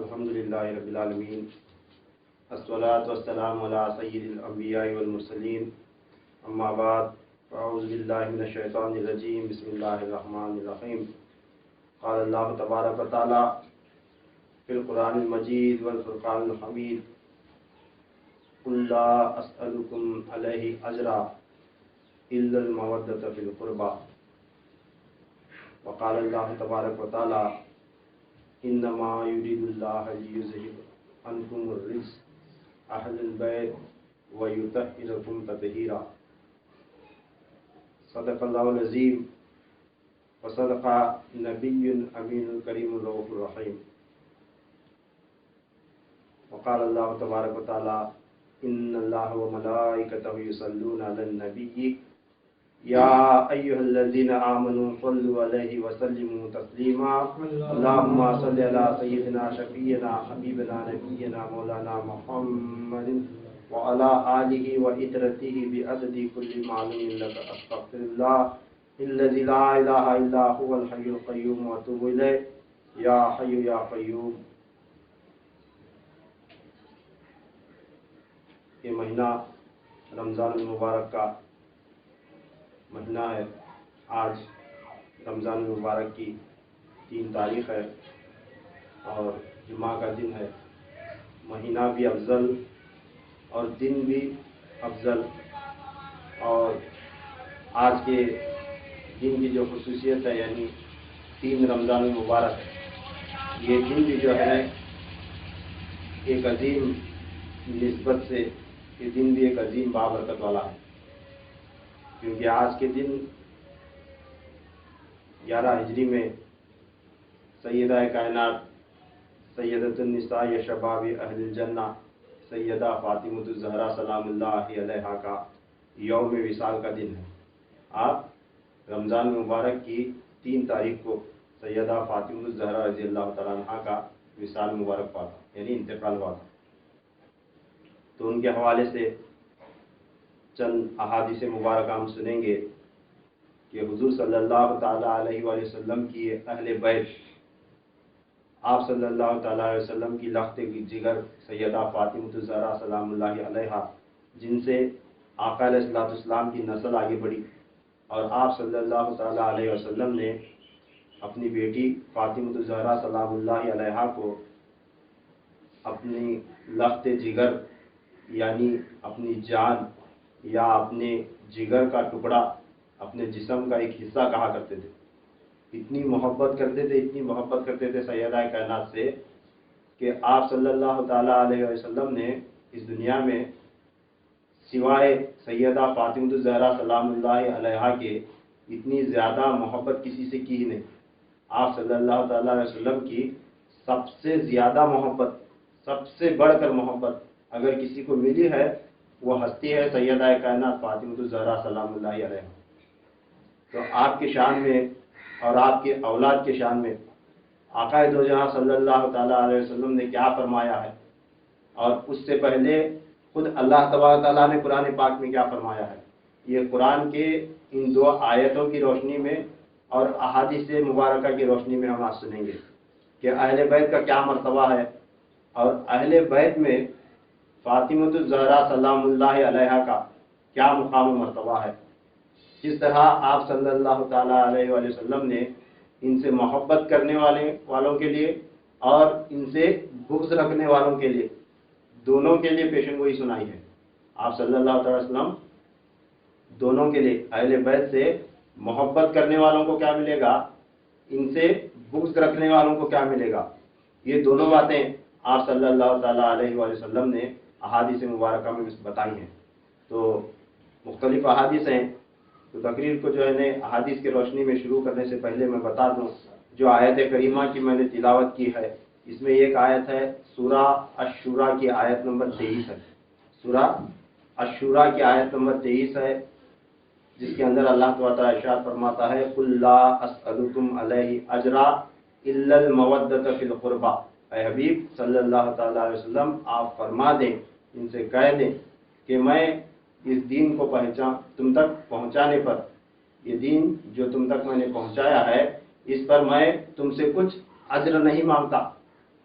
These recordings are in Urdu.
الحمدللہ رب العالمین، الصلاۃ والسلام علی سید الانبیاء والمرسلین، اما بعد، اعوذ باللہ من الشیطان الرجیم، بسم اللہ الرحمن الرحیم۔ قال اللہ تبارک و تعالی فی القرآن المجید والفرقان الحمید، قل لا اسألکم علیہ اجرا الا المودۃ فی القربى، وقال اللہ تبارک و تعالی انما یرید اللہ لیذہب عنکم الرجس اہل البیت ویطہرکم تطہیرا۔ صدق اللہ العظیم وصدق نبی امین الکریم الرؤوف الرحیم۔ وقال اللہ تبارک و تعالی ان اللہ وملائکتہ یصلون علی النبی یا ایہا الذین آمنوا صلوا علیہ وسلموا تسلیما۔ اللہم صل علی سیدنا شفیعنا حبیبنا نبینا مولانا محمد وعلی آلہ وعترتہ بعدد کل معلوم لک، استغفر اللہ الذی لا الہ الا هو الحی القیوم واتوب الیہ یا حی یا قیوم۔ یہ مہینہ رمضان المبارک کا مہینہ ہے۔ آج رمضان المبارک کی 3 تاریخ ہے اور جمعہ کا دن ہے۔ مہینہ بھی افضل اور دن بھی افضل، اور آج کے دن کی جو خصوصیت ہے یعنی 3 رمضان المبارک، یہ دن بھی جو ہے ایک عظیم نسبت سے یہ دن بھی ایک عظیم بابرکت والا ہے، کیونکہ آج کے دن 11 ہجری میں سیدہ کائنات سیدۃ النساء شباب اہل الجنہ سیدہ فاطمۃ الزہرا سلام اللہ علیہا کا یوم وصال کا دن ہے۔ آپ رمضان مبارک کی 3 تاریخ کو سیدہ فاطمۃ الزہرا رضی اللہ تعالیٰ عنہ کا وصال مبارک پاتا یعنی انتقال ہوا تھا، تو ان کے حوالے سے چند احادیث مبارکہ ہم سنیں گے کہ حضور صلی اللہ تعالیٰ علیہ وآلہ وسلم کی اہل بیت، آپ صلی اللہ تعالیٰ علیہ وسلم کی لخت جگر سیدہ فاطمۃ الزہرا سلام اللہ علیہا، جن سے آقا علیہ الصلوۃ والسلام کی نسل آگے بڑھی، اور آپ صلی اللہ تعالیٰ علیہ وسلم نے اپنی بیٹی فاطمۃ الزہرا سلام اللہ علیہا کو اپنی لخت جگر یعنی اپنی جان یا اپنے جگر کا ٹکڑا، اپنے جسم کا ایک حصہ کہا کرتے تھے۔ اتنی محبت کرتے تھے سیدہ کائنات سے کہ آپ صلی اللہ تعالیٰ علیہ وسلم نے اس دنیا میں سوائے سیدہ فاطمۃ الزہرا سلام اللہ علیہا کے اتنی زیادہ محبت کسی سے کی ہی نہیں۔ آپ صلی اللہ تعالیٰ علیہ وسلم کی سب سے زیادہ محبت، سب سے بڑھ کر محبت اگر کسی کو ملی ہے وہ ہستی ہے سیدہ کائنات فاطمۃ الزہرا سلام اللہ علیہا۔ تو آپ کے شان میں اور آپ کے اولاد کے شان میں آقا دو جہاں صلی اللہ تعالیٰ علیہ وسلم نے کیا فرمایا ہے، اور اس سے پہلے خود اللہ تبارک تعالیٰ نے قرآن پاک میں کیا فرمایا ہے، یہ قرآن کے ان 2 آیتوں کی روشنی میں اور احادیث مبارکہ کی روشنی میں ہم آج سنیں گے کہ اہل بیت کا کیا مرتبہ ہے، اور اہل بیت میں فاطمۃ الزہرا سلام اللہ علیہا کا کیا مقام و مرتبہ ہے۔ جس طرح آپ صلی اللہ تعالیٰ علیہ وآلہ وسلم نے ان سے محبت کرنے والوں کے لیے اور ان سے بغض رکھنے والوں کے لیے دونوں کے لیے پیشن گوئی سنائی ہے۔ آپ صلی اللہ تعالیٰ وسلم دونوں کے لیے اہل بیت سے محبت کرنے والوں کو کیا ملے گا، ان سے بغض رکھنے والوں کو کیا ملے گا، یہ دونوں باتیں آپ صلی اللہ تعالیٰ علیہ وآلہ وسلم نے احادیث مبارکہ میں بتائی ہیں۔ تو مختلف احادیث ہیں، تو تقریر کو جو ہے احادیث کی روشنی میں شروع کرنے سے پہلے میں بتا دوں جو آیت کریمہ کی میں نے تلاوت کی ہے، اس میں ایک آیت ہے سورہ الشورى کی آیت نمبر 23 ہے، سورہ الشورى کی آیت نمبر 23 ہے، جس کے اندر اللہ تعالیٰ ارشاد فرماتا ہے قل لا اسألکم علیہ اجرا الا المودۃ فی القربى۔ اے حبیب صلی اللہ تعالیٰ علیہ وسلم آپ فرما دیں، ان سے کہہ دیں کہ میں اس دین کو تم تک پہنچانے پر، یہ دین جو تم تک میں نے پہنچایا ہے اس پر میں تم سے کچھ اجر نہیں مانگتا،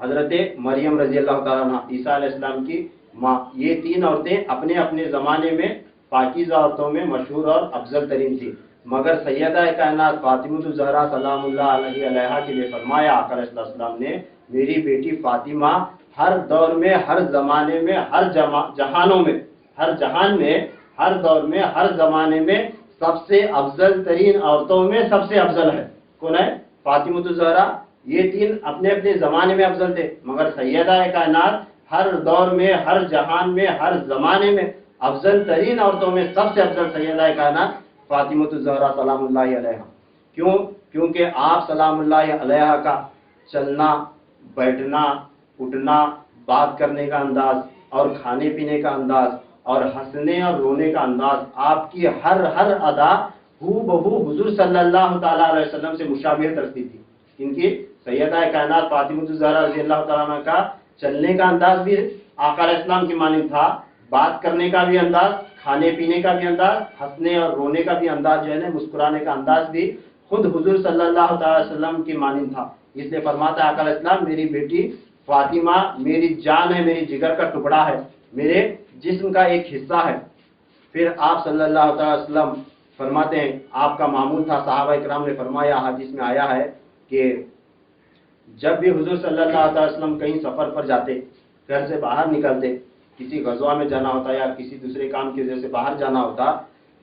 حضرت مریم رضی اللہ تعالیٰ عنہ عیسیٰ علیہ السلام کی ماں، یہ تین عورتیں اپنے اپنے زمانے میں پاکیزہ عورتوں میں مشہور اور افضل ترین تھی، مگر سیدہ کائنات فاطمہ الزہرا سلام اللہ علیہ کے لیے فرمایا آقا علیہ السلام نے، میری بیٹی فاطمہ ہر دور میں، ہر زمانے میں، ہر جہانوں میں، ہر جہان میں، ہر دور میں، ہر زمانے میں سب سے افضل ترین عورتوں میں سب سے افضل ہے۔ کون ہے؟ فاطمہ الزہرا۔ یہ تین اپنے اپنے زمانے میں افضل تھے، مگر سیدہ کائنات ہر دور میں، ہر جہان میں، ہر زمانے میں افضل ترین عورتوں میں سب سے افضل سیدہ کائنات فاطمہ الزہرا سلام اللہ علیہ۔ کیوں؟ کیونکہ آپ سلام اللہ علیہ کا چلنا، بیٹھنا، اٹھنا، بات کرنے کا انداز اور کھانے پینے کا انداز اور ہنسنے اور رونے کا انداز، آپ کی ہر ادا ہو بہو حضور صلی اللہ تعالیٰ علیہ وسلم سے مشابہت رکھتی تھی۔ ان کی سیدہ کائنات فاطمہ الزہرا رضی اللہ تعالیٰ عنہ کا چلنے کا انداز بھی آقا علیہ السلام کی مانند تھا، بات کرنے کا بھی انداز، کھانے پینے کا بھی انداز، ہنسنے اور رونے کا بھی انداز جو ہے نا، مسکرانے کا انداز بھی خود حضور صلی اللہ تعالی وسلم کی مانند تھا۔ اس لیے فرماتا ہے آقا علیہ السلام، میری بیٹی فاطمہ میری جان ہے، میری جگر کا ٹکڑا ہے، میرے جسم کا ایک حصہ ہے۔ پھر آپ صلی اللہ تعالی وسلم فرماتے ہیں، آپ کا معمول تھا، صحابہ کرام نے فرمایا، حدیث میں آیا ہے کہ جب بھی حضور صلی اللہ علیہ وسلم کہیں سفر پر جاتے، گھر سے باہر نکلتے، کسی غزوہ میں جانا ہوتا یا کسی دوسرے کام کی وجہ سے باہر جانا ہوتا،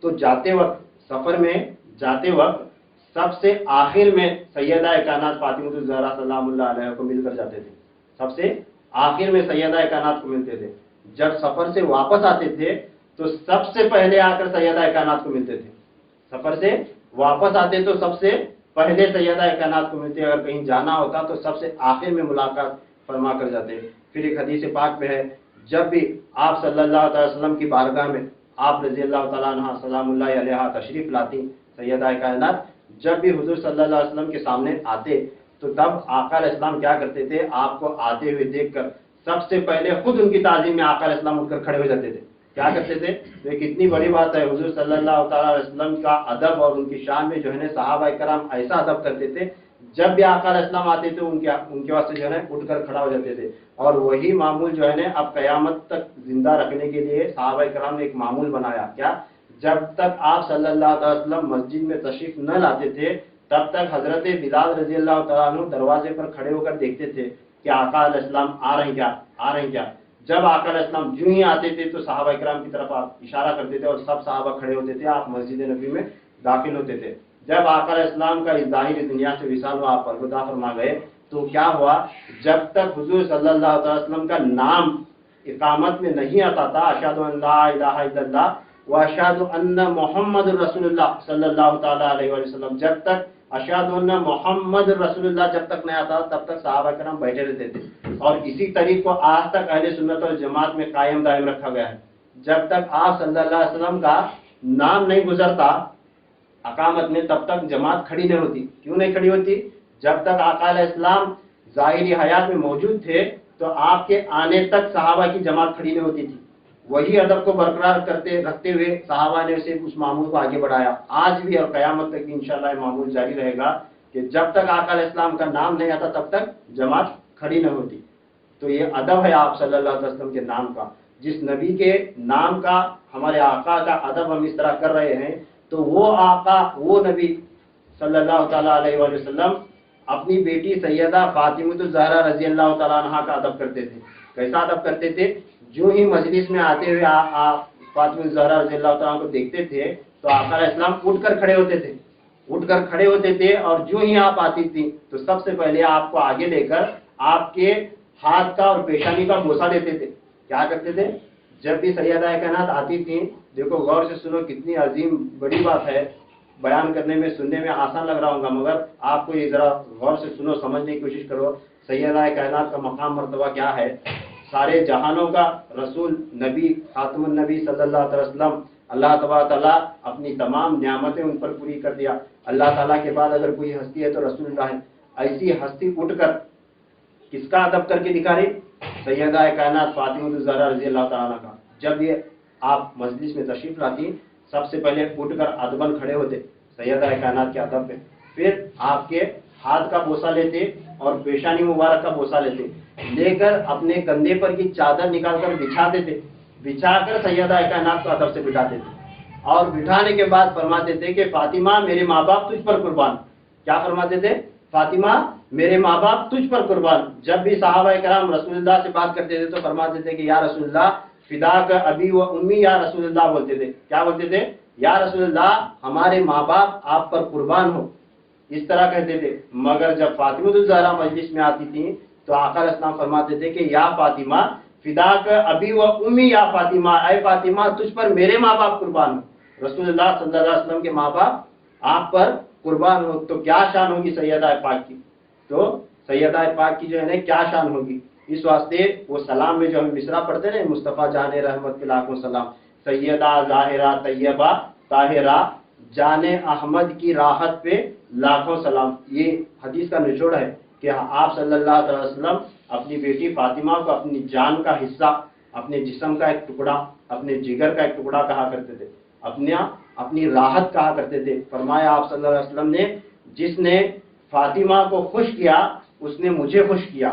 تو جاتے وقت، سفر میں جاتے وقت سب سے آخر میں سیدہ کائنات فاطمہ الزہرا سلام اللہ علیہ کو مل کر جاتے تھے، سب سے آخر میں سیدہ کائنات کو ملتے تھے۔ جب سفر سے واپس آتے تھے تو سب سے پہلے آ کر سیدہ کائنات کو ملتے تھے، سفر سے واپس آتے تو سب سے پہلے سیدہ کائنات کو ملتے، اگر کہیں جانا ہوتا تو سب سے آخر میں ملاقات فرما کر جاتے۔ پھر ایک حدیث پاک میں ہے، جب بھی آپ صلی اللہ علیہ وسلم کی بارگاہ میں آپ رضی اللہ تعالیٰ عنہ سلام اللہ علیہ تشریف لاتی سیدہ کائنات، جب بھی حضور صلی اللہ علیہ وسلم کے سامنے آتے تو تب آقا علیہ السلام کیا کرتے تھے، آپ کو آتے ہوئے دیکھ کر سب سے پہلے خود ان کی تعظیم میں آقا علیہ السلام اٹھ کر کھڑے ہو جاتے تھے۔ کیا کرتے تھے؟ تو یہ کتنی بڑی بات ہے، حضور صلی اللہ تعالیٰ علیہ وسلم کا ادب اور ان کی شان میں جو ہے نا صحابہ کرام ایسا ادب کرتے تھے، جب بھی آقا علیہ السلام آتے تھے ان کے واسطے جو ہے نا اٹھ کر کھڑا ہو جاتے تھے۔ اور وہی معمول جو ہے نا اب قیامت تک زندہ رکھنے کے لیے صحابہ کرام نے ایک معمول بنایا، کیا؟ جب تک آپ صلی اللہ علیہ وسلم مسجد میں تشریف نہ لاتے تھے تب تک حضرت بلال رضی اللہ تعالیٰ عنہ دروازے پر کھڑے ہو کر دیکھتے تھے کہ آقا علیہ السلام آ رہے ہیں کیا، آ رہے ہیں کیا۔ جب آقا علیہ السلام جو ہی آتے تھے تو صحابہ کرام کی طرف آپ اشارہ کرتے تھے اور سب صحابہ کھڑے ہوتے تھے، آپ مسجد نبی میں داخل ہوتے تھے۔ جب آقا علیہ السلام کا اس ظاہری دنیا سے وصال ہوا، آپ الوداع فرما گئے، تو کیا ہوا، جب تک حضور صلی اللہ علیہ وسلم کا نام اقامت میں نہیں آتا تھا، اشہد ان لا الہ الا اللہ واشہد ان محمد رسول اللہ صلی اللہ تعالیٰ علیہ وسلم، جب تک اشہد ان محمد رسول اللہ جب تک نہیں آتا تب تک صحابہ کرام بیٹھے رہتے تھے۔ اور اسی طریق کو آج تک اہل سنت والجماعت میں قائم دائم رکھا گیا ہے۔ جب تک آپ صلی اللہ علیہ وسلم کا نام نہیں گزرتا اقامت میں تب تک جماعت کھڑی نہیں ہوتی۔ کیوں نہیں کھڑی ہوتی؟ جب تک آقا علیہ السلام ظاہری حیات میں موجود تھے تو آپ کے آنے تک صحابہ کی جماعت کھڑی نہیں ہوتی تھی۔ وہی ادب کو برقرار رکھتے ہوئے صحابہ نے اسے اس معمول کو آگے بڑھایا۔ آج بھی اور قیامت تک بھی انشاءاللہ یہ معمول جاری رہے گا کہ جب تک آقا علیہ السلام کا نام نہیں آتا تب تک جماعت کھڑی نہیں ہوتی۔ تو یہ ادب ہے آپ صلی اللہ علیہ وسلم کے نام کا، جس نبی کے نام کا، ہمارے آقا کا ادب ہم اس طرح کر رہے ہیں، تو وہ آقا، وہ نبی صلی اللہ تعالیٰ علیہ وسلم اپنی بیٹی سیدہ فاطمہ الزہرا رضی اللہ تعالیٰ عنہ کا ادب کرتے تھے۔ کیسا ادب کرتے تھے؟ جو ہی مجلس میں آتے ہوئے فاطمہ الزہرا رضی اللہ تعالیٰ عنہ کو دیکھتے تھے تو آقا علیہ السلام اٹھ کر کھڑے ہوتے تھے، اٹھ کر کھڑے ہوتے تھے، اور جو ہی آپ آتی تھی تو سب سے پہلے آپ کو آگے لے کر آپ کے ہاتھ کا اور پیشانی کا بوسہ دیتے تھے۔ کیا کرتے تھے؟ جب بھی سیدہ کائنات آتی تھیں، دیکھو غور سے سنو، کتنی عظیم بڑی بات ہے، بیان کرنے میں سننے میں آسان لگ رہا ہوگا، مگر آپ کو یہ ذرا غور سے سنو، سمجھنے کی کوشش کرو سیدہ کائنات کا مقام مرتبہ کیا ہے۔ سارے جہانوں کا رسول نبی خاتم النبی صلی اللہ علیہ وسلم، اللہ تبارک تعالیٰ اپنی تمام نعمتیں ان پر پوری کر دیا۔ اللہ تعالیٰ کے بعد اگر کوئی ہستی ہے تو رسول اللہ ہے۔ ایسی ہستی اٹھ کر کس کا ادب کر کے دکھا رہی؟ سیدہ کائنات فاطمہ الزہرا رضی اللہ تعالیٰ عنہ کا۔ جب یہ آپ مجلس میں تشریف لاتی سب سے پہلے اٹھ کر ادبن کھڑے ہوتے سیدہ کائنات کے ادب میں، پھر آپ کے ہاتھ کا بوسہ لیتے اور پیشانی مبارک کا بوسہ لیتے۔ لے کر اپنے کندھے پر کی چادر نکال کر بچھاتے تھے، بچھا کر سیدہ کائنات کو ادب سے بٹھاتے تھے، اور بٹھانے کے بعد فرماتے تھے کہ فاطمہ میرے ماں باپ تجھ پر قربان. کیا فرماتے تھے؟ فاطمہ میرے ماں باپ تجھ پر قربان. جب بھی صحابہ کرام رسول اللہ سے بات کرتے تھے تو فرماتے تھے کہ یا رسول اللہ فداک ابی و امی یا رسول اللہ بولتے تھے. کیا بولتے تھے؟ یا رسول اللہ ہمارے ماں باپ آپ پر قربان ہو، اس طرح کہتے تھے. مگر جب فاطمہ الزہرا مجلس میں آتی تھیں تو آقا علیہ السلام فرماتے تھے کہ یا فاطمہ فداک ابی و امی یا فاطمہ، اے فاطمہ تجھ پر میرے ماں باپ قربان ہو. رسول اللہ صلی اللہ علیہ وسلم کے ماں باپ آپ پر قربان ہو تو کیا شان ہوگی سیدہ پاک کی. تو سیدہ پاک کی جو ہے نا کیا شان ہوگی. اس واسطے وہ سلام میں جو ہم مصرع پڑھتے ہیں مصطفیٰ جان رحمت کے لاکھوں سلام، سیدہ ظاہرہ طیبہ طاہرہ جان احمد کی راحت پہ لاکھوں سلام. یہ حدیث کا نچوڑ ہے کہ آپ صلی اللہ علیہ وسلم اپنی بیٹی فاطمہ کو اپنی جان کا حصہ، اپنے جسم کا ایک ٹکڑا، اپنے جگر کا ایک ٹکڑا کہا کرتے تھے، اپنی راحت کہا کرتے تھے. فرمایا آپ صلی اللہ علیہ وسلم نے جس نے فاطمہ کو خوش کیا اس نے مجھے خوش کیا،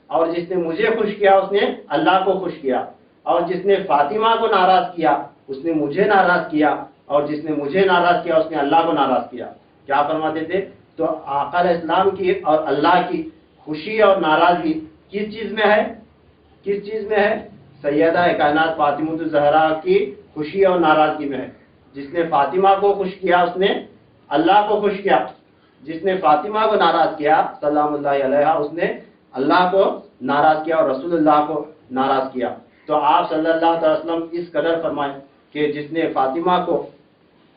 اور جس نے مجھے خوش کیا اس نے اللہ کو خوش کیا، اور جس نے فاطمہ کو ناراض کیا اس نے مجھے ناراض کیا، اور جس نے مجھے ناراض کیا اس نے اللہ کو ناراض کیا. کیا فرماتے تھے؟ تو آقا علیہ السلام کی اور اللہ کی خوشی اور ناراضگی کس چیز میں ہے؟ کس چیز میں ہے؟ سیدہ کائنات فاطمہ الزہرا کی خوشی اور ناراضگی میں ہے. جس نے فاطمہ کو خوش کیا اس نے اللہ کو خوش کیا، جس نے فاطمہ کو ناراض کیا سلام اللہ علیہا اس نے اللہ کو ناراض کیا اور رسول اللہ کو ناراض کیا. تو آپ صلی اللہ علیہ وسلم اس قدر فرمائے کہ جس نے فاطمہ کو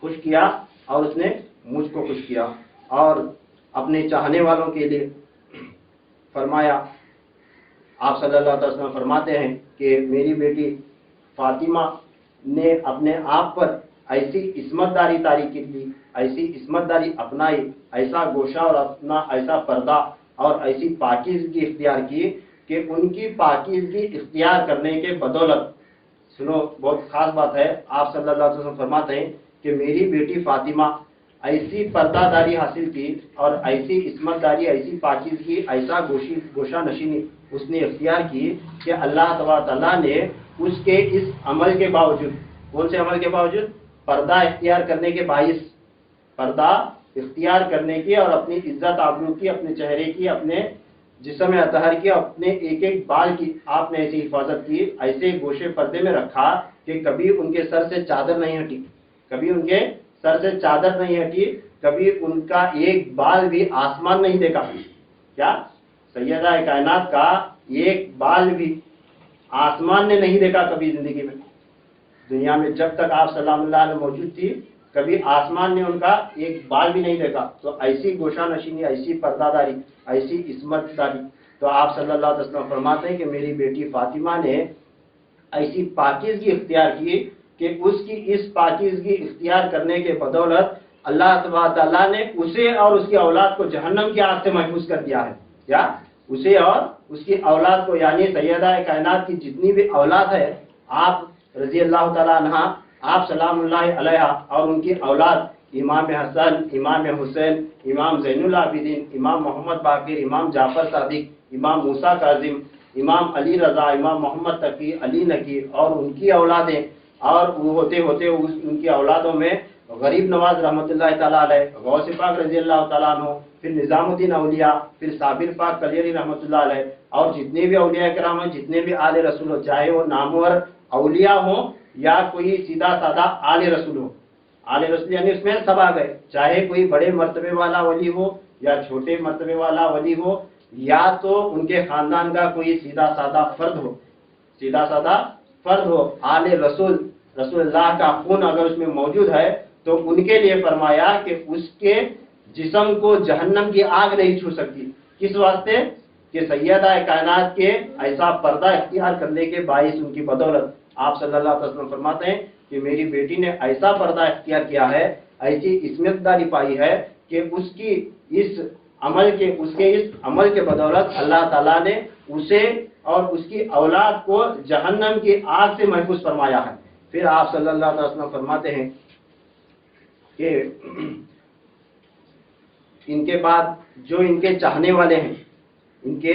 خوش کیا اور اس نے مجھ کو خوش کیا. اور اپنے چاہنے والوں کے لیے فرمایا آپ صلی اللہ علیہ وسلم فرماتے ہیں کہ میری بیٹی فاطمہ نے اپنے آپ پر ایسی عصمت داری طاری کی، ایسی عصمت داری اپنائی، ایسا گوشہ اور اپنا ایسا پردہ اور ایسی پاکیزگی اختیار کی کہ ان کی پاکیزگی اختیار کرنے کے بدولت، سنو بہت خاص بات ہے، آپ صلی اللہ علیہ وسلم فرماتے ہیں کہ میری بیٹی فاطمہ ایسی پردہ داری حاصل کی اور ایسی عصمت داری، ایسی پاکیزگی، ایسا گوشہ نشینی اس نے اختیار کی کہ اللہ تبارک تعالیٰ نے اس کے اس عمل کے باوجود، کون سے عمل کے باوجود؟ پردہ اختیار کرنے کے باعث، پردہ اختیار کرنے کی اور اپنی عزت آبرو کی، اپنے چہرے کی، اپنے جسم اطہر کی، اپنے ایک ایک بال کی آپ نے ایسی حفاظت کی، ایسے گوشے پردے میں رکھا کہ کبھی ان کے سر سے چادر نہیں ہٹی، کبھی ان کے سر سے چادر نہیں ہٹی، کبھی ان کا ایک بال بھی آسمان نہیں دیکھا. کیا؟ سیدہ کائنات کا ایک بال بھی آسمان نے نہیں دیکھا کبھی زندگی میں. دنیا میں جب تک آپ صلی اللہ علیہ موجود تھی کبھی آسمان نے ان کا ایک بال بھی نہیں دیکھا. تو ایسی گوشہ نشینی، ایسی پردہ داری، ایسی عصمت داری. تو آپ صلی اللہ علیہ وسلم فرماتے ہیں کہ میری بیٹی فاطمہ نے ایسی پاکیزگی اختیار کی کہ اس کی اس پاکیزگی اختیار کرنے کے بدولت اللہ تبارک تعالیٰ نے اسے اور اس کی اولاد کو جہنم کی آگ سے محفوظ کر دیا ہے. کیا؟ اسے اور اس کی اولاد کو، یعنی سیدہ کائنات کی جتنی بھی اولاد ہے، آپ رضی اللہ تعالیٰ عنہ، آپ سلام اللہ علیہ اور ان کی اولاد امام حسن، امام حسین، امام زین العابدین، امام محمد باقر، امام جعفر صادق، امام موسیٰ کاظم، امام علی رضا، امام محمد تقی، علی نقی اور ان کی اولادیں، اور وہ ہوتے ہوتے ان کی اولادوں میں غریب نواز رحمۃ اللہ تعالیٰ علیہ، غوث پاک رضی اللہ تعالیٰ عنہ، پھر نظام الدین اولیاء، پھر صابر پاک کلیری رحمۃ اللہ علیہ، اور جتنے بھی اولیاء کرام ہیں، جتنے بھی آل رسول ہو، چاہے وہ نامور اولیاء ہوں یا کوئی سیدھا سادہ آل رسول ہو. آل رسول یعنی اس میں سب آ گئے، چاہے کوئی بڑے مرتبے والا ولی ہو یا چھوٹے مرتبے والا ولی ہو، یا تو ان کے خاندان کا کوئی سیدھا سادہ فرد ہو، سیدھا سادہ فرد ہو، آل رسول، رسول اللہ کا خون اگر اس میں موجود ہے تو ان کے لیے فرمایا کہ اس کے جسم کو جہنم کی آگ نہیں چھو سکتی. کس واسطے؟ کہ سیدہ کائنات کے ایسا پردہ اختیار کرنے کے باعث، ان کی بدولت آپ صلی اللہ علیہ وسلم فرماتے ہیں کہ میری بیٹی نے ایسا پردہ اختیار کیا ہے، ایسی عصمت داری پائی ہے کہ اس کی اس عمل کے بدولت اللہ تعالیٰ نے اسے اور اس کی اولاد کو جہنم کی آگ سے محفوظ فرمایا ہے. پھر آپ صلی اللہ علیہ وسلم فرماتے ہیں کہ ان کے بعد جو ان کے چاہنے والے ہیں، ان کے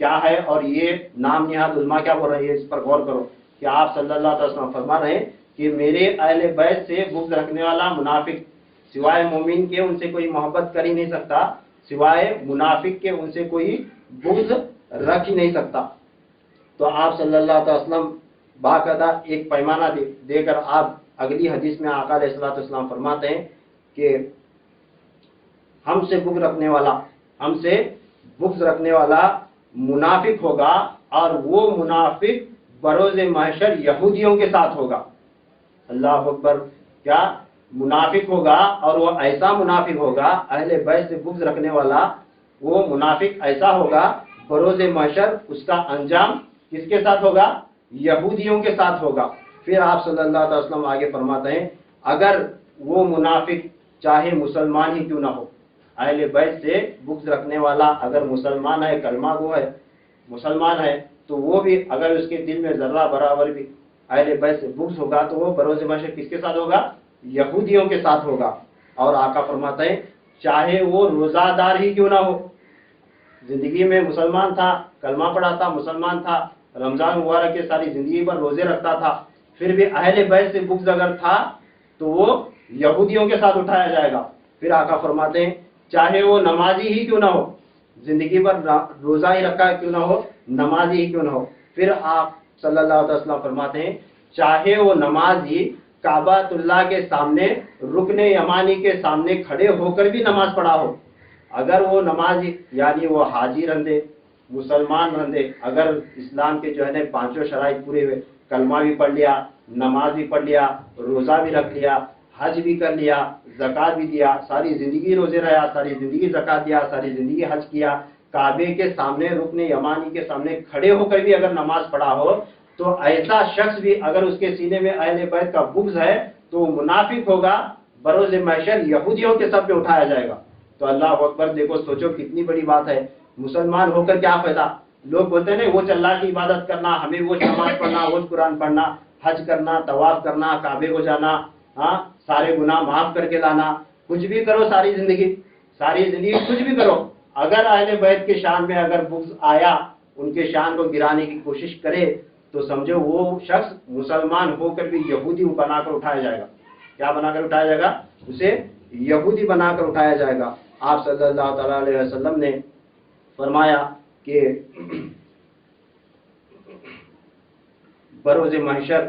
کیا ہے، اور یہ نام نہاد علماء کیا بول رہے ہیں، اس پر غور کرو کہ آپ صلی اللہ علیہ وسلم فرما رہے ہیں کہ میرے اہل بیت سے بغض رکھنے والا منافق سوائے مومن کے ان سے کوئی محبت کر ہی نہیں سکتا، سوائے منافق کے ان سے کوئی بغض رکھ ہی نہیں سکتا۔ تو آپ صلی اللہ علیہ وسلم باقاعدہ ایک پیمانہ دے کر آپ اگلی حدیث میں آقا علیہ الصلوۃ والسلام فرماتے ہیں کہ ہم سے بغض رکھنے والا منافق ہوگا، اور وہ منافق بروز محشر یہودیوں کے ساتھ ہوگا۔ اللہ اکبر! کیا منافق ہوگا، اور وہ ایسا منافق ہوگا، اہل بیت سے بغض رکھنے والا وہ منافق ایسا ہوگا، بروز محشر اس کا انجام کس کے ساتھ ہوگا؟ یہودیوں کے ساتھ ہوگا۔ پھر آپ صلی اللہ علیہ وسلم آگے فرماتے ہیں اگر وہ منافق چاہے مسلمان ہی کیوں نہ ہو، اہل بیت سے بغض رکھنے والا اگر مسلمان ہے، کلمہ گو ہے، مسلمان ہے، تو وہ بھی اگر اس کے دل میں ذرہ برابر بھی اہل بیت سے بغض ہوگا تو وہ بروز محشر کس کے ساتھ ہوگا؟ یہودیوں کے ساتھ ہوگا۔ اور آقا فرماتے ہیں چاہے وہ روزہ دار ہی کیوں نہ ہو، زندگی میں مسلمان تھا، کلمہ پڑھا تھا، مسلمان تھا، رمضان مبارک کے ساری زندگی پر روزے رکھتا تھا، پھر بھی اہل بیت سے بغض اگر تھا تو وہ یہودیوں کے ساتھ اٹھایا جائے گا۔ پھر آقا فرماتے ہیں چاہے وہ نمازی ہی کیوں نہ ہو، زندگی پر روزہ ہی رکھا کیوں نہ ہو، نمازی ہی کیوں نہ ہو، پھر آپ صلی اللہ علیہ وسلم فرماتے ہیں چاہے وہ نمازی کعبہ اللہ کے سامنے رکن یمانی کے سامنے کھڑے ہو کر بھی نماز پڑھا ہو، اگر وہ نمازی یعنی وہ حاجی رندے، مسلمان رندے، اگر اسلام کے جو ہے نا پانچوں شرائط پورے ہوئے، کلمہ بھی پڑھ لیا، نماز بھی پڑھ لیا، روزہ بھی رکھ لیا، حج بھی کر لیا، زکوٰۃ بھی دیا، ساری زندگی روزے رہا، ساری زندگی زکوٰۃ دیا، ساری زندگی حج کیا، کعبے کے سامنے رکن یمانی کے سامنے کھڑے ہو کر بھی اگر نماز پڑھا ہو، تو ایسا شخص بھی اگر اس کے سینے میں اہل بیت کا بغض ہے تو وہ منافق ہوگا، بروز محشر یہودیوں کے سب پہ اٹھایا جائے گا۔ تو اللہ اکبر! دیکھو سوچو کتنی بڑی بات ہے، مسلمان ہو کر کیا فائدہ؟ لوگ بولتے ہیں نا وہ اللہ کی عبادت کرنا، ہمیں وہ نماز پڑھنا، وہ قرآن پڑھنا، حج کرنا، طواف کرنا، کعبے کو جانا، ہاں سارے گناہ معاف کر کے لانا، کچھ بھی کرو ساری زندگی کچھ بھی کرو، اگر اہل بیت کے شان میں اگر بغض آیا، ان کے شان کو گرانے کی کوشش کرے تو سمجھو وہ شخص مسلمان ہو کر بھی یہودی بنا کر اٹھایا جائے گا۔ کیا بنا کر اٹھایا جائے گا؟ اسے یہودی بنا کر اٹھایا جائے گا۔ آپ صلی اللہ تعالی علیہ وسلم نے فرمایا کہ بروز محشر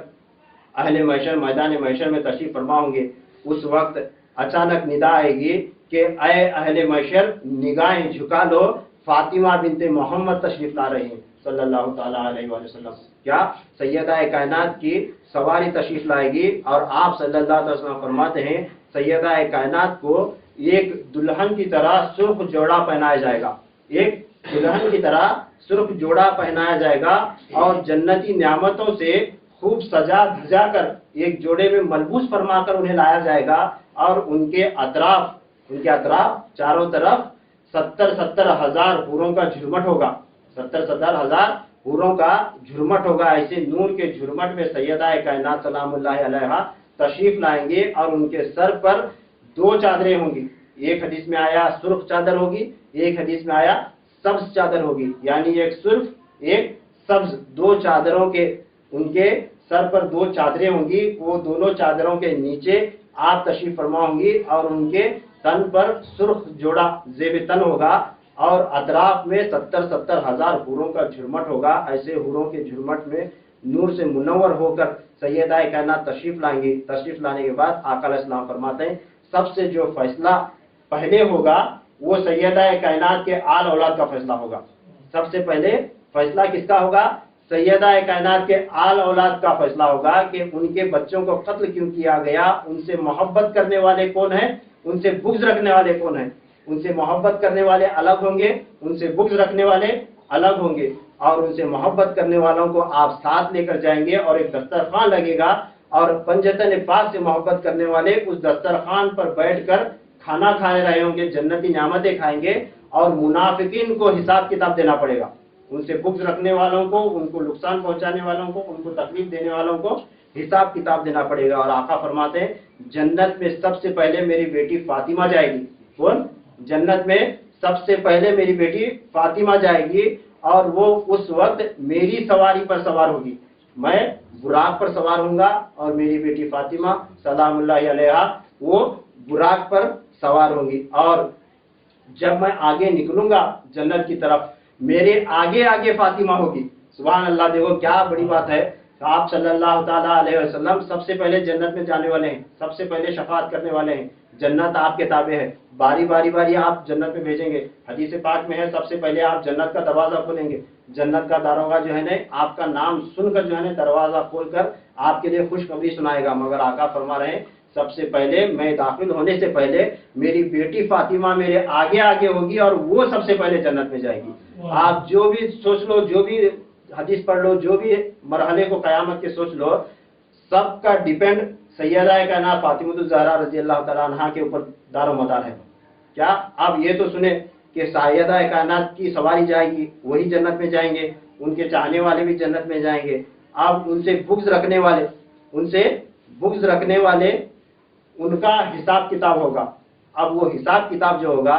اہل محشر میدان محشر میں تشریف فرما ہوں گے، اس وقت اچانک ندا آئے گی کہ اے اہل محشر نگاہیں جھکا لو، فاطمہ بنت محمد تشریف لا رہی ہیں صلی اللہ تعالی علیہ وسلم۔ کیا سیدہ کائنات کی سواری تشریف لائے گی، اور آپ صلی اللہ علیہ وسلم فرماتے ہیں سیدہ کائنات کو ایک دلہن کی طرح سرخ جوڑا پہنایا جائے گا، ایک دلہن کی طرح سرخ جوڑا پہنایا جائے گا، اور جنتی نعمتوں سے خوب سجا دھجا کر ایک جوڑے میں ملبوس فرما کر انہیں لایا جائے گا، اور ان کے اطراف چاروں طرف 70 ہزار حوروں کا جھرمٹ ہوگا، 70 ہزار حوروں کا جھرمٹ ہوگا۔ ایسے نور کے جھرمٹ میں سیدہ کائنات سلام اللہ علیہا تشریف لائیں گے، اور ان کے سر پر 2 چادریں ہوں گی، ایک حدیث میں آیا سرخ چادر ہوگی، ایک حدیث میں آیا سبز چادر ہوگی، یعنی ایک سرخ ایک سبز، 2 چادروں کے ان کے سر پر 2 چادریں ہوں گی، وہ دونوں چادروں کے نیچے آپ تشریف فرما ہوں گی، اور ان کے تن پر سرخ جوڑا زیب تن ہوگا، اور اطراف میں 70 ہزار حوروں کا جھرمٹ ہوگا۔ ایسے حوروں کے جھرمٹ میں نور سے منور ہو کر سیدہ کائنات تشریف لائیں گی۔ تشریف لانے کے بعد آقا علیہ السلام فرماتے ہیں سب سے جو فیصلہ پہلے ہوگا وہ سیدہ کائنات کے آل اولاد کا فیصلہ ہوگا۔ سب سے پہلے فیصلہ کس کا ہوگا؟ سیدہ کائنات کے آل اولاد کا فیصلہ ہوگا کہ ان کے بچوں کو قتل کیوں کیا گیا، ان سے محبت کرنے والے کون ہیں، ان سے بغض رکھنے والے کون ہیں۔ ان سے محبت کرنے والے الگ ہوں گے، ان سے بغض رکھنے والے الگ ہوں گے، اور ان سے محبت کرنے والوں کو آپ ساتھ لے کر جائیں گے، اور ایک دسترخوان لگے گا، اور پنجتن پاک سے محبت کرنے والے اس دسترخوان پر بیٹھ کر کھانا کھا رہے ہوں گے، جنتی نعمتیں کھائیں گے، اور منافقین کو حساب کتاب دینا پڑے گا۔ ان سے بغض رکھنے والوں کو، ان کو نقصان پہنچانے والوں کو، ان کو تکلیف دینے والوں کو حساب کتاب دینا پڑے گا۔ اور آقا فرماتے ہیں جنت میں سب سے پہلے میری بیٹی فاطمہ جائے گی۔ کون؟ جنت میں سب سے پہلے میری بیٹی فاطمہ جائے گی، اور وہ اس وقت میری سواری پر سوار ہوگی، میں براق پر سوار ہوں گا اور میری بیٹی فاطمہ سلام اللہ علیہا وہ براق پر سوار ہوں گی، اور جب میں آگے نکلوں گا جنت کی طرف میرے آگے آگے فاطمہ ہوگی۔ سبحان اللہ، دیکھو کیا بڑی بات ہے، آپ صلی اللہ تعالیٰ علیہ وسلم سب سے پہلے جنت میں جانے والے ہیں، سب سے پہلے شفاعت کرنے والے ہیں، جنت آپ کے تابع ہے، باری باری آپ جنت میں بھیجیں گے۔ حدیث پاک میں ہے سب سے پہلے آپ جنت کا دروازہ کھولیں گے، جنت کا داروغہ جو ہے نا آپ کا نام سن کر جو ہے نا دروازہ کھول کر آپ کے لیے خوشخبری سنائے گا، مگر آقا فرما رہے ہیں سب سے پہلے میں داخل ہونے سے پہلے میری بیٹی فاطمہ میرے آگے آگے ہوگی اور وہ سب سے پہلے جنت میں جائے گی۔ آپ جو بھی سوچ لو، جو بھی حدیث پڑھ لو، جو بھی مرحلے کو قیامت کے سوچ لو، سب کا ڈیپینڈ سیدہ کائنات فاطمہ الزہرا رضی اللہ تعالیٰ عنہا کے اوپر دار و مدار ہے۔ کیا آپ یہ تو سنیں کہ سیدہ کائنات کی سواری جائے گی، وہی جنت میں جائیں گے، ان کے چاہنے والے بھی جنت میں جائیں گے، اب ان سے بغض رکھنے والے ان کا حساب کتاب ہوگا۔ اب وہ حساب کتاب جو ہوگا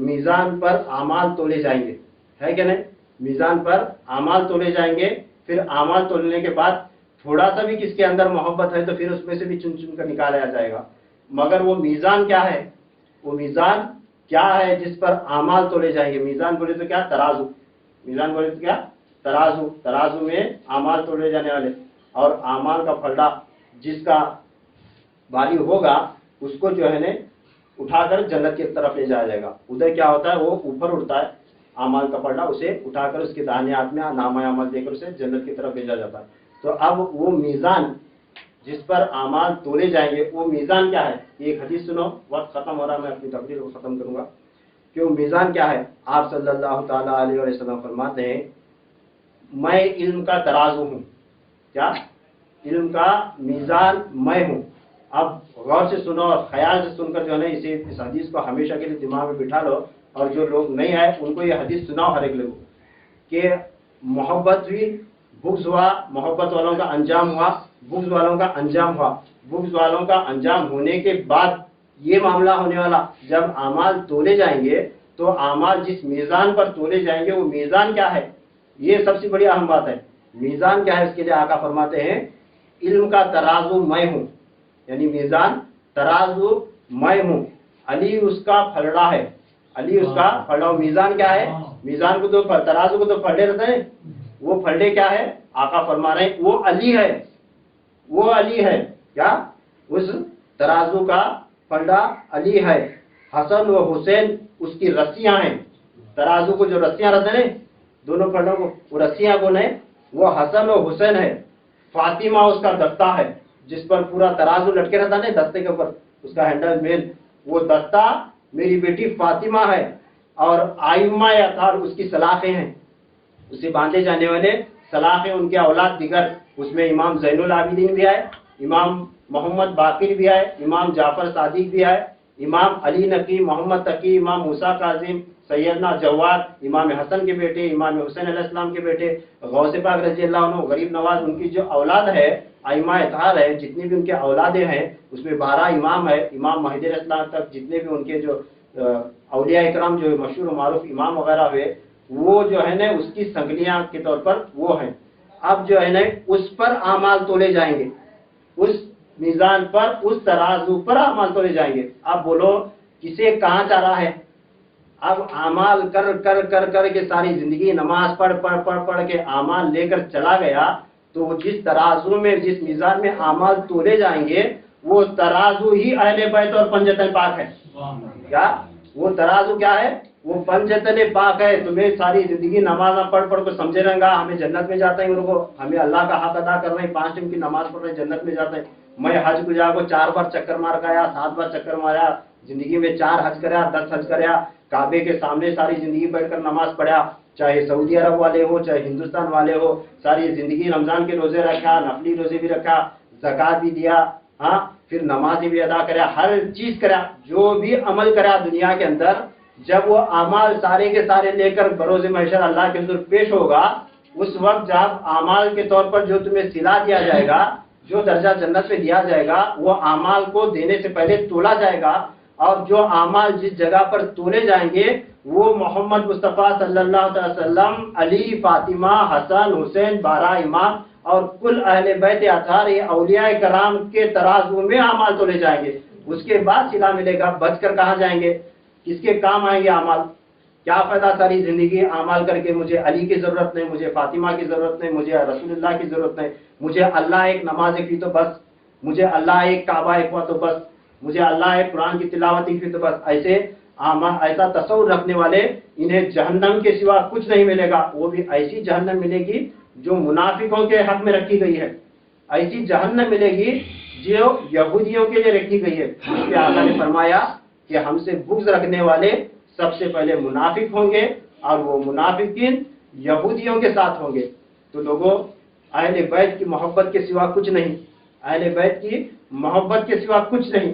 میزان پر اعمال تولے جائیں گے، ہے کہ نہیں؟ میزان پر اعمال تولے جائیں گے، پھر اعمال تولنے کے بعد تھوڑا سا بھی کس کے اندر محبت ہے تو پھر اس میں سے بھی چن چن کر نکالا جائے گا، مگر وہ میزان کیا ہے؟ وہ میزان کیا ہے جس پر اعمال تولے جائیں گے؟ میزان بولے تو کیا؟ ترازو۔ میزان بولے تو کیا؟ ترازو۔ ترازو میں اعمال تولے جانے والے، اور اعمال کا پھلڈا جس کا باری ہوگا اس کو جو ہے نا اٹھا کر جنت کی طرف لے جایا جائے گا۔ ادھر کیا ہوتا ہے؟ وہ اوپر اڑتا ہے اعمال کا پلڑا، اسے اٹھا کر اس کے داہنے ہاتھ میں نامہ اعمال دے کر اسے جنت کی طرف بھیجا جاتا ہے۔ تو اب وہ میزان جس پر اعمال تولے جائیں گے وہ میزان کیا ہے؟ ایک حدیث سنو، وقت ختم ہو رہا، میں اپنی تقریر کو ختم کروں گا کہ وہ میزان کیا ہے۔ آپ صلی اللہ تعالیٰ علیہ وسلم فرماتے ہیں میں علم کا ترازو ہوں۔ کیا؟ علم کا میزان میں ہوں۔ اب غور سے سنو اور خیال سے سن کر جو ہے نا اس حدیث کو ہمیشہ کے لیے دماغ میں بٹھا لو، اور جو لوگ نہیں آئے ان کو یہ حدیث سناؤ ہر ایک لوگوں کہ محبت ہوئی، بغض ہوا، محبت والوں کا انجام ہوا، بغض والوں کا انجام ہوا، بغض والوں کا انجام ہونے کے بعد یہ معاملہ ہونے والا جب اعمال تولے جائیں گے تو اعمال جس میزان پر تولے جائیں گے وہ میزان کیا ہے؟ یہ سب سے بڑی اہم بات ہے۔ میزان کیا ہے؟ اس کے لیے آقا فرماتے ہیں علم کا ترازو میں ہوں، یعنی میزان ترازو میں ہوں، علی اس کا پھلڑا ہے، علی اس کا پھلڑا۔ میزان کیا ہے؟ میزان کو تو ترازو کو تو پھلڑے رہتے ہیں، وہ پھلڑے کیا ہے؟ آقا فرما رہے ہیں وہ علی ہے، وہ علی ہے۔ کیا؟ اس ترازو کا پھلڑا علی ہے۔ حسن و حسین اس کی رسیاں ہیں، ترازو کو جو رسیاں رہتے ہیں دونوں پھلڑوں کو، وہ رسیاں کون ہے؟ وہ حسن و حسین ہے۔ فاطمہ اس کا دستہ ہے جس پر پورا ترازو لٹکے رہتا ہے، دستے کے اوپر اس کا ہینڈل مین، وہ دستہ میری بیٹی فاطمہ ہے، اور آئمہ اطہار اس کی سلاخیں ہیں، اسے باندھے جانے والے سلاخیں ان کے اولاد دیگر، اس میں امام زین العابدین بھی آئے، امام محمد باقر بھی آئے، امام جعفر صادق بھی آئے، امام علی نقی، محمد تقی، امام موسیٰ کاظم، سیدنا جواد، امام حسن کے بیٹے، امام حسین علیہ السلام کے بیٹے، غوث پاک رضی اللہ عنہ، غریب نواز، ان کی جو اولاد ہے ائمہ اطہار ہے، جتنی بھی ان کے اولادیں ہیں اس میں 12 امام ہے، امام مہدی علیہ السلام تک جتنے بھی ان کے جو اولیاء اکرام جو مشہور و معروف امام وغیرہ ہوئے وہ جو ہے نا اس کی سنگلیاں کے طور پر وہ ہیں۔ اب جو ہے نا اس پر اعمال تولے جائیں گے، اس میزان پر، اس ترازو پر اعمال تولے جائیں گے۔ اب بولو کسے کہاں جا رہا ہے؟ اب اعمال کر کر کر کر کے ساری زندگی نماز پڑھ پڑھ پڑھ پڑھ کے اعمال لے کر چلا گیا تو وہ جس ترازو میں، جس میزان میں اعمال تولے جائیں گے وہ ترازو ہی اہل بیت اور پنجتن پاک ہے۔ کیا؟ وہ ترازو کیا ہے؟ وہ پنجتن پاک ہے۔ تمہیں ساری زندگی نماز پڑھ پڑھ کو سمجھے رہے گا ہمیں جنت میں جاتے ہیں، ان کو ہمیں اللہ کا حق ادا کر رہے ہیں، 5 ٹائم کی نماز پڑھ رہے ہیں جنت میں جاتے ہیں، میں حج کو جا کو 4 بار چکر مار کے آیا، 7 بار چکر مارا، زندگی میں 4 حج کریا، 10 حج کریا، کعبے کے سامنے ساری زندگی بیٹھ کر نماز پڑھا، چاہے سعودی عرب والے ہو چاہے ہندوستان والے ہو، ساری زندگی رمضان کے روزے رکھا، نفلی روزے بھی رکھا، زکات بھی دیا، ہاں پھر نماز بھی ادا کرا، ہر چیز کرا، جو بھی عمل کرا دنیا کے اندر، جب وہ اعمال سارے کے سارے لے کر بروز محشر اللہ کے حضور پیش ہوگا، اس وقت جب اعمال کے طور پر جو تمہیں صلہ دیا جائے گا، جو درجہ جنت میں دیا جائے گا، وہ اعمال کو دینے سے پہلے تولا جائے گا، اور جو اعمال جس جگہ پر تولے جائیں گے وہ محمد مصطفیٰ صلی اللہ علیہ وسلم، علی، فاطمہ، حسن، حسین، 12 امام اور کل اہل بیت اطہار اولیاء کرام کے ترازو میں اعمال تولے جائیں گے. اس کے بعد صلہ ملے گا. بچ کر کہاں جائیں گے؟ کس کے کام آئیں گے اعمال؟ کیا فائدہ ساری زندگی اعمال کر کے مجھے علی کی ضرورت نہیں، مجھے فاطمہ کی ضرورت نہیں، مجھے رسول اللہ کی ضرورت نہیں، مجھے اللہ ایک نماز کی تو بس، مجھے اللہ ایک کعبہ ایک ہوا تو بس، مجھے اللہ ایک قرآن کی تلاوت کی تو بس. ایسا تصور رکھنے والے انہیں جہنم کے سوا کچھ نہیں ملے گا. وہ بھی ایسی جہنم ملے گی جو منافقوں کے حق میں رکھی گئی ہے. ایسی جہنم ملے گی جو یہودیوں کے لیے رکھی گئی ہے. اس پہ آقا نے فرمایا کہ ہم سے بغض رکھنے والے سب سے پہلے منافق ہوں گے اور وہ منافقین یہودیوں کے ساتھ ہوں گے. تو لوگوں، اہل بیت کی محبت کے سوا کچھ نہیں، اہل بیت کی محبت کے سوا کچھ نہیں.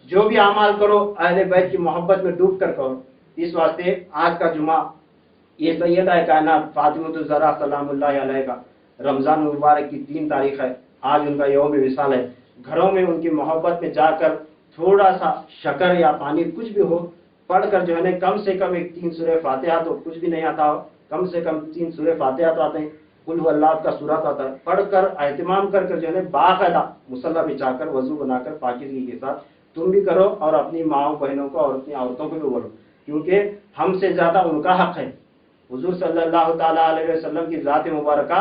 جو بھی اعمال کرو اہل بیت کی محبت میں ڈوب کر کرو. اس واسطے آج کا جمعہ یہ سیدہ کائنات فاطمہ الزہرا سلام اللہ علیہ کا رمضان مبارک کی 3 تاریخ ہے. آج ان کا یوم وصال ہے. گھروں میں ان کی محبت میں جا کر تھوڑا سا شکر یا پانی کچھ بھی ہو پڑھ کر جو ہے نا، کم سے کم ایک 3 سورہ فاتحہ تو کچھ بھی نہیں آتا ہو، کم سے کم 3 سورہ فاتحہ تو آتے ہیں، قل هو اللہ کا سورہ آتا ہے، پڑھ کر اہتمام کر جو ہے نا باقاعدہ مصلی بچھا کر وضو بنا کر پاکیزگی کے ساتھ تم بھی کرو اور اپنی ماؤں بہنوں کو اور اپنی عورتوں کو بھی بولو، کیونکہ ہم سے زیادہ ان کا حق ہے. حضور صلی اللہ تعالیٰ علیہ وسلم کی ذات مبارکہ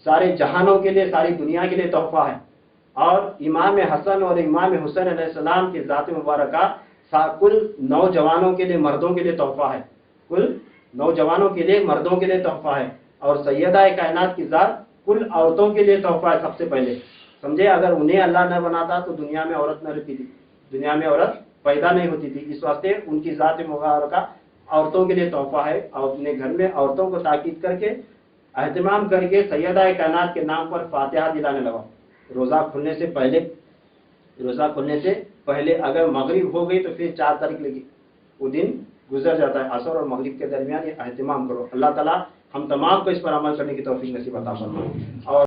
سارے جہانوں کے لیے، ساری دنیا کے لیے تحفہ ہے. اور امام حسن اور امام حسین علیہ السلام کی ذات مبارکہ کل نوجوانوں کے لیے، مردوں کے لیے تحفہ ہے. کل نوجوانوں کے لیے، مردوں کے لیے تحفہ ہے. اور سیدہ کائنات کی ذات کل عورتوں کے لیے تحفہ ہے. سب سے پہلے سمجھے، اگر انہیں اللہ نہ بناتا تو دنیا میں عورت نہ رہتی تھی، دنیا میں عورت پیدا نہیں ہوتی تھی. اس واسطے ان کی ذات مبارکہ عورتوں کے لیے تحفہ ہے. اور اپنے گھر میں عورتوں کو تاکید کر کے، اہتمام کر کے سیدہ کائنات کے نام پر فاتحہ دلانے لگا. روزہ کھلنے سے پہلے اگر مغرب ہو گئی تو پھر 4 تاریخ لگی، وہ دن گزر جاتا ہے. عصر اور مغرب کے درمیان یہ اہتمام کرو. اللہ تعالیٰ ہم تمام کو اس پر عمل کرنے کی توفیق نصیب عطا فرمائے. اور